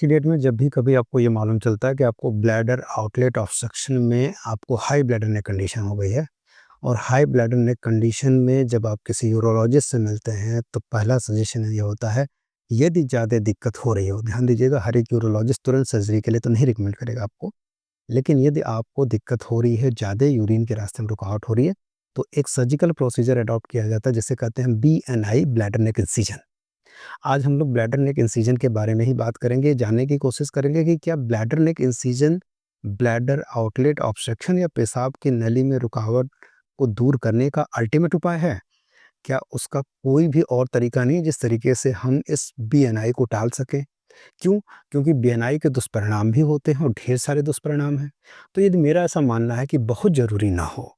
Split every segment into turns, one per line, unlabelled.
की डेट में जब भी कभी आपको ये मालूम चलता है कि आपको ब्लैडर आउटलेट ऑब्स्ट्रक्शन में आपको हाई ब्लैडर नेक कंडीशन हो गई है और हाई ब्लैडर नेक कंडीशन में जब आप किसी यूरोलॉजिस्ट से मिलते हैं तो पहला सजेशन ये होता है, यदि ज़्यादा दिक्कत हो रही हो, ध्यान दीजिएगा, हर एक यूरोलॉजिस्ट तुरंत सर्जरी के लिए तो नहीं रिकमेंड करेगा आपको, लेकिन यदि आपको दिक्कत हो रही है, ज़्यादा यूरिन के रास्ते में रुकावट हो रही है, तो एक सर्जिकल प्रोसीजर अडॉप्ट किया जाता है जिसे कहते हैं BNI, ब्लैडर नेक इंसिजन। आज हम लोग ब्लैडर नेक इंसिजन के बारे में ही बात करेंगे, जानने की कोशिश करेंगे कि क्या bladder neck incision bladder outlet obstruction या पेशाब की नली में रुकावट को दूर करने का अल्टीमेट उपाय है? क्या उसका कोई भी और तरीका नहीं जिस तरीके से हम इस BNI को टाल सकें? क्यों? क्योंकि BNI के दुष्परिणाम भी होते हैं और ढेर सारे दुष्परिणाम हैं। तो यदि मेरा ऐसा मानना है कि बहुत ज़रूरी ना हो,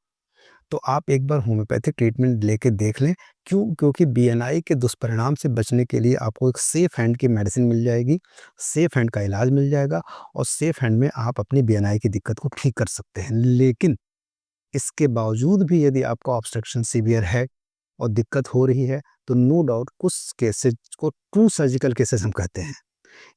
तो आप एक बार होम्योपैथिक ट्रीटमेंट लेके देख लें। क्यों? क्योंकि BNI के दुष्परिणाम से बचने के लिए आपको एक सेफ हैंड की मेडिसिन मिल जाएगी, सेफ हैंड का इलाज मिल जाएगा और सेफ हैंड में आप अपनी BNI की दिक्कत को ठीक कर सकते हैं। लेकिन इसके बावजूद भी यदि आपका ऑब्स्ट्रक्शन सीवियर है और दिक्कत हो रही है, तो नो डाउट कुछ केसेज़ को ट्रू सर्जिकल केसेज़ हम कहते हैं।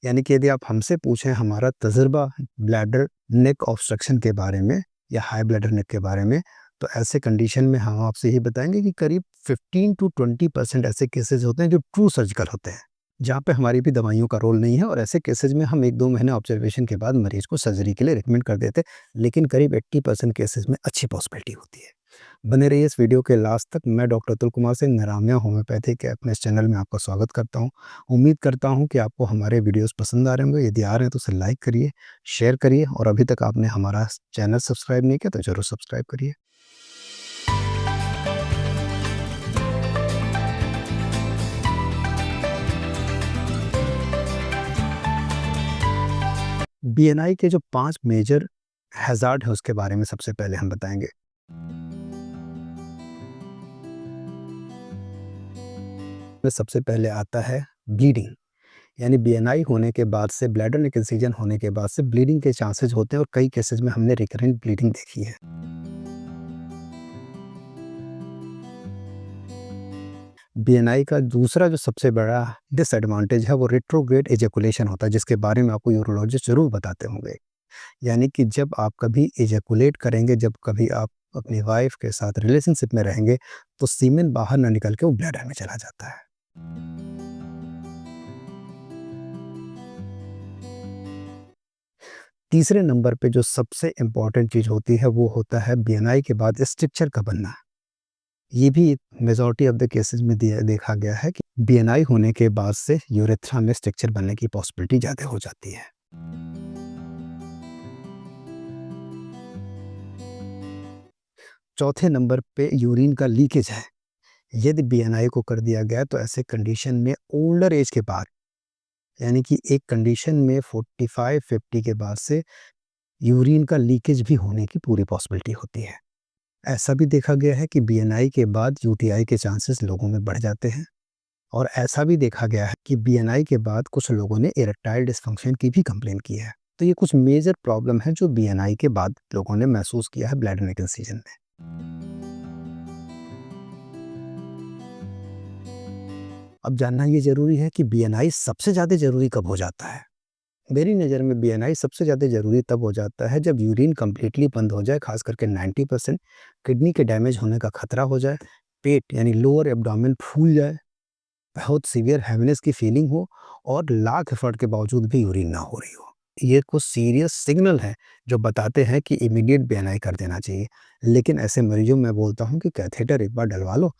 यानी कि यदि आप हमसे पूछें हमारा तजुर्बा ब्लैडर नेक ऑब्स्ट्रक्शन के बारे में या हाई ब्लैडर नेक के बारे में, तो ऐसे कंडीशन में हम आपसे यही बताएंगे कि करीब 15 टू 20% ऐसे केसेस होते हैं जो ट्रू सर्जिकल होते हैं, जहाँ पे हमारी भी दवाइयों का रोल नहीं है और ऐसे केसेस में हम 1-2 महीने ऑब्जर्वेशन के बाद मरीज को सर्जरी के लिए रिकमेंड कर देते हैं, लेकिन करीब 80% केसेस में अच्छी पॉसिबिलिटी होती है। बने रहिए इस वीडियो के लास्ट तक। मैं डॉक्टर अतुल कुमार सिंह, निरामया होम्योपैथी के अपने इस चैनल में आपका स्वागत करता हूँ। उम्मीद करता हूँ कि आपको हमारे वीडियोस पसंद आ रहे होंगे। यदि आ रहे हैं तो उसे लाइक करिए, शेयर करिए और अभी तक आपने हमारा चैनल सब्सक्राइब नहीं किया तो ज़रूर सब्सक्राइब करिए। BNI के जो 5 मेजर हैज़ार्ड हैं उसके बारे में सबसे पहले हम बताएँगे। सबसे पहले आता है ब्लीडिंग, यानी BNI होने के बाद से, ब्लैडर नेक इंसिजन होने के बाद से ब्लीडिंग के चांसेस होते हैं और कई केसेस में हमने रिकरेंट ब्लीडिंग देखी है। BNI का दूसरा जो सबसे बड़ा डिसएडवांटेज है वो रेट्रोग्रेड एजैकुलेशन होता है, जिसके बारे में आपको यूरोलॉजिस्ट ज़रूर बताते होंगे। यानी कि जब आप कभी एजैकुलेट करेंगे, जब कभी आप अपनी वाइफ के साथ रिलेशनशिप में रहेंगे, तो सीमेन बाहर ना निकल के वो ब्लैडर में चला जाता है। तीसरे नंबर पे जो सबसे इम्पोर्टेंट चीज़ होती है वो होता है BNI के बाद स्ट्रक्चर का बनना। ये भी मेजॉरिटी ऑफ द केसेस में देखा गया है कि BNI होने के बाद से यूरेथ्रा में स्ट्रक्चर बनने की पॉसिबिलिटी ज़्यादा हो जाती है। चौथे नंबर पे यूरिन का लीकेज है। यदि BNI को कर दिया गया तो ऐसे कंडीशन में ओल्डर एज के बाद, यानी कि एक कंडीशन में 45-50 के बाद से यूरिन का लीकेज भी होने की पूरी पॉसिबिलिटी होती है। ऐसा भी देखा गया है कि BNI के बाद UTI के चांसेस लोगों में बढ़ जाते हैं और ऐसा भी देखा गया है कि BNI के बाद कुछ लोगों ने इरेक्टाइल डिस्फंक्शन की भी कंप्लेन की है। तो ये कुछ मेजर प्रॉब्लम है जो BNI के बाद लोगों ने महसूस किया है ब्लैडर नेक इंसिजन में। अब जानना ये ज़रूरी है कि BNI सबसे ज़्यादा ज़रूरी कब हो जाता है? मेरी नज़र में BNI सबसे ज़्यादा ज़रूरी तब हो जाता है जब यूरिन कंप्लीटली बंद हो जाए, खास करके 90%, किडनी के डैमेज होने का खतरा हो जाए, पेट यानी लोअर एब्डोमेन फूल जाए, बहुत सीवियर हैवीनेस की फीलिंग हो और लाख एफर्ट के बावजूद भी यूरिन ना हो रही हो। ये कुछ सीरियस सिग्नल हैं जो बताते हैं कि इमीडिएट BNI कर देना चाहिए। लेकिन ऐसे मरीजों में बोलता हूँ कि कैथेटर एक बार डलवा लो,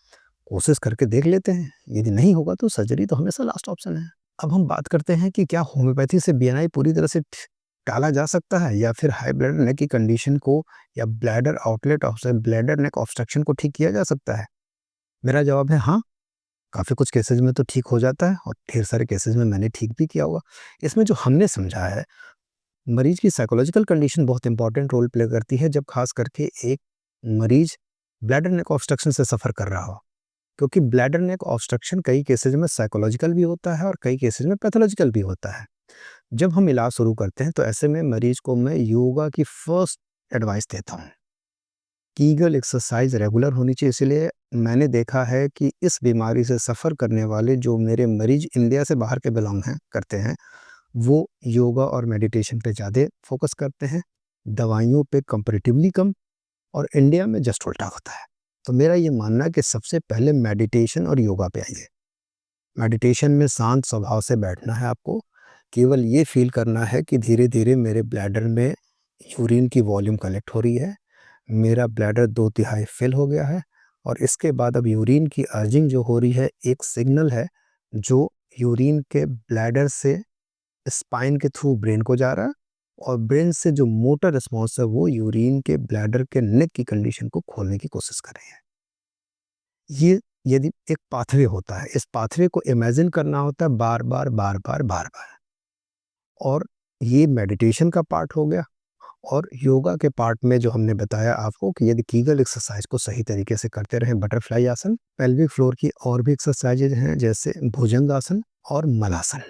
कोशिश करके देख लेते हैं। यदि नहीं होगा तो सर्जरी तो हमेशा लास्ट ऑप्शन है। अब हम बात करते हैं कि क्या होम्योपैथी से BNI पूरी तरह से टाला जा सकता है या फिर हाई ब्लैडर नेक की कंडीशन को या bladder outlet bladder neck obstruction को ठीक किया जा सकता है? मेरा जवाब है हाँ, काफ़ी कुछ केसेज़ में तो ठीक हो जाता है और ढेर सारे केसेज़ में मैंने ठीक भी किया हुआ। इसमें जो हमने समझा है, मरीज़ की साइकोलॉजिकल कंडीशन बहुत इंपॉर्टेंट रोल प्ले करती है, जब खास करके एक मरीज़ ब्लैडर नेक ऑब्स्ट्रक्शन से सफ़र कर रहा हो। क्योंकि ब्लैडर नेक ऑब्स्ट्रक्शन कई केसेज़ में साइकोलॉजिकल भी होता है और कई केसेज़ में पैथोलॉजिकल भी होता है। जब हम इलाज शुरू करते हैं तो ऐसे में मरीज़ को मैं योगा की फर्स्ट एडवाइस देता हूँ। कीगल एक्सरसाइज रेगुलर होनी चाहिए, इसलिए मैंने देखा है कि इस बीमारी से सफ़र करने वाले जो मेरे मरीज़ इंडिया से बाहर के बिलॉन्ग हैं करते हैं, वो योगा और मेडिटेशन पे ज़्यादा फोकस करते हैं, दवाइयों पे कंपैरेटिवली कम, और इंडिया में जस्ट उल्टा होता है। तो मेरा ये मानना है कि सबसे पहले मेडिटेशन और योगा पे आइए। मेडिटेशन में शांत स्वभाव से बैठना है आपको, केवल ये फ़ील करना है कि धीरे-धीरे मेरे ब्लैडर में यूरिन की वॉल्यूम कलेक्ट हो रही है, मेरा ब्लैडर 2/3 फिल हो गया है, और इसके बाद अब यूरिन की अर्जिंग जो हो रही है, एक सिग्नल है जो यूरिन के ब्लैडर से स्पाइन के थ्रू ब्रेन को जा रहा है, और ब्रेन से जो मोटर रिस्पॉन्स है वो यूरिन के ब्लैडर के नेक की कंडीशन को खोलने की कोशिश कर रही है। ये यदि एक पाथवे होता है, इस पाथवे को इमेजिन करना होता है बार-बार, बार-बार, बार-बार। और ये मेडिटेशन का पार्ट हो गया। और योगा के पार्ट में जो हमने बताया आपको कि यदि कीगल एक्सरसाइज को सही तरीके से करते रहें, बटरफ्लाई आसन, पेल्विक फ्लोर की और भी एक्सरसाइजेज हैं जैसे भुजंग आसन और मलासन।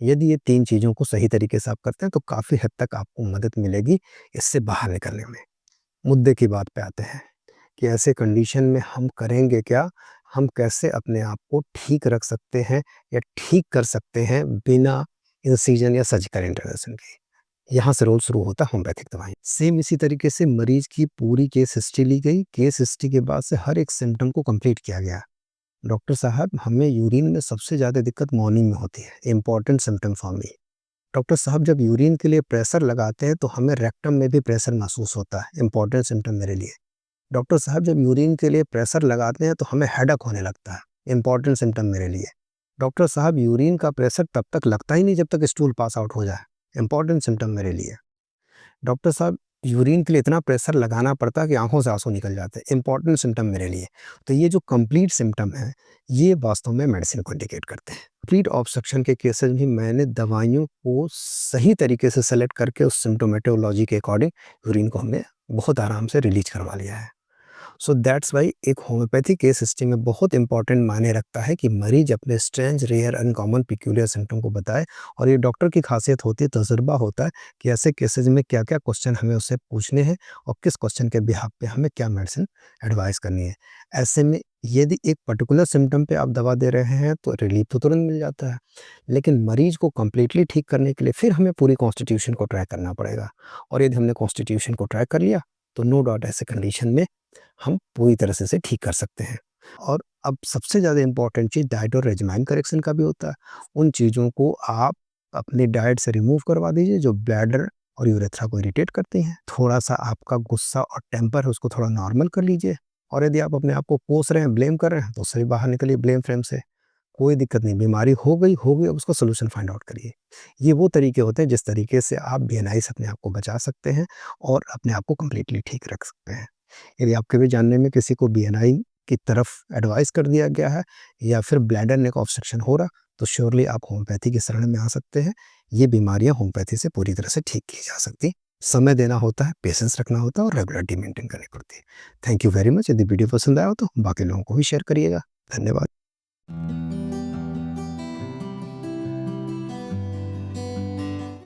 यदि ये 3 चीज़ों को सही तरीके से आप करते हैं तो काफ़ी हद तक आपको मदद मिलेगी इससे बाहर निकलने में। मुद्दे की बात पे आते हैं कि ऐसे कंडीशन में हम करेंगे क्या? हम कैसे अपने आप को ठीक रख सकते हैं या ठीक कर सकते हैं बिना इंसिजन या सर्जिकल इंटरवेंशन के? यहाँ से रोल शुरू होता है होम्योपैथिक दवाई। सेम इसी तरीके से मरीज की पूरी केस हिस्ट्री ली गई। केस हिस्ट्री के बाद से हर एक सिम्पटम को कंप्लीट किया गया। डॉक्टर साहब, हमें यूरिन में सबसे ज़्यादा दिक्कत मॉर्निंग में होती है, important symptom for me. Doctor साहब, जब यूरिन के लिए प्रेशर लगाते हैं तो हमें रेक्टम में भी प्रेशर महसूस होता है, इम्पॉर्टेंट सिम्पटम मेरे लिए। डॉक्टर साहब, जब यूरिन के लिए प्रेशर लगाते हैं तो हमें हेडेक होने लगता है, इम्पॉर्टेंट सिम्पटम मेरे लिए। डॉक्टर साहब, यूरिन का प्रेशर तब तक लगता ही नहीं जब तक स्टूल पास आउट हो जाए, इम्पॉर्टेंट सिम्पटम मेरे लिए। डॉक्टर साहब, यूरिन के लिए इतना प्रेशर लगाना पड़ता है कि आँखों से आँसू निकल जाते हैं, इम्पॉर्टेंट सिम्पटम मेरे लिए। तो ये जो कंप्लीट सिम्पटम है, ये वास्तव में मेडिसिन को इंडिकेट करते हैं। कंप्लीट ऑब्स्ट्रक्शन के केसेस भी मैंने दवाइयों को सही तरीके से सेलेक्ट करके उस सिम्प्टोमेटोलॉजी के अकॉर्डिंग यूरिन को हमने बहुत आराम से रिलीज़ करवा लिया है। सो दैट्स व्हाई एक होम्योपैथी केस हिस्ट्री में बहुत इंपॉर्टेंट मायने रखता है कि मरीज अपने strange, rare, uncommon, peculiar symptom को बताए। और ये डॉक्टर की खासियत होती है, तजुर्बा होता है कि ऐसे केसेज में क्या-क्या क्वेश्चन हमें उससे पूछने हैं और किस क्वेश्चन के बिहाफ पे हमें क्या मेडिसिन एडवाइस करनी है। ऐसे में यदि एक पर्टिकुलर सिम्पटम पे आप दवा दे रहे हैं तो रिलीफ तो तुरंत मिल जाता है, लेकिन मरीज को कंप्लीटली ठीक करने के लिए फिर हमें पूरी कॉन्स्टिट्यूशन को ट्राई करना पड़ेगा। और यदि हमने कॉन्स्टिट्यूशन को ट्राई कर लिया तो नो डाउट ऐसे कंडीशन में हम पूरी तरह से इसे ठीक कर सकते हैं। और अब सबसे ज़्यादा इम्पोर्टेंट चीज़ डाइट और रेजिमेन करेक्शन का भी होता है। उन चीज़ों को आप अपनी डाइट से रिमूव करवा दीजिए जो ब्लैडर और यूरेथ्रा को इरिटेट करती हैं। थोड़ा-सा आपका गुस्सा और टेम्पर है उसको थोड़ा नॉर्मल कर लीजिए, और यदि आप अपने आप को कोस रहे हैं, ब्लेम कर रहे हैं, तो उससे भी बाहर निकलिए ब्लेम फ्रेम से। कोई दिक्कत नहीं, बीमारी हो गई, अब उसका सॉल्यूशन फाइंड आउट करिए। ये वो तरीके होते हैं जिस तरीके से आप बीएनआई से अपने आप को बचा सकते हैं और अपने आप को कंप्लीटली ठीक रख सकते हैं। यदि आपके भी जानने में किसी को बीएनआई की तरफ एडवाइस कर दिया गया है या फिर ब्लैडर नेक ऑब्स्ट्रक्शन हो रहा, तो श्योरली आप होम्योपैथी की शरण में आ सकते हैं। ये बीमारियां होम्योपैथी से पूरी तरह से ठीक की जा सकती। समय देना होता है, पेशेंस रखना होता है और रेगुलरिटी मेंटेन करनी पड़ती है। Thank you very much. यदि वीडियो पसंद आया हो तो बाकी लोगों को भी शेयर करिएगा। धन्यवाद।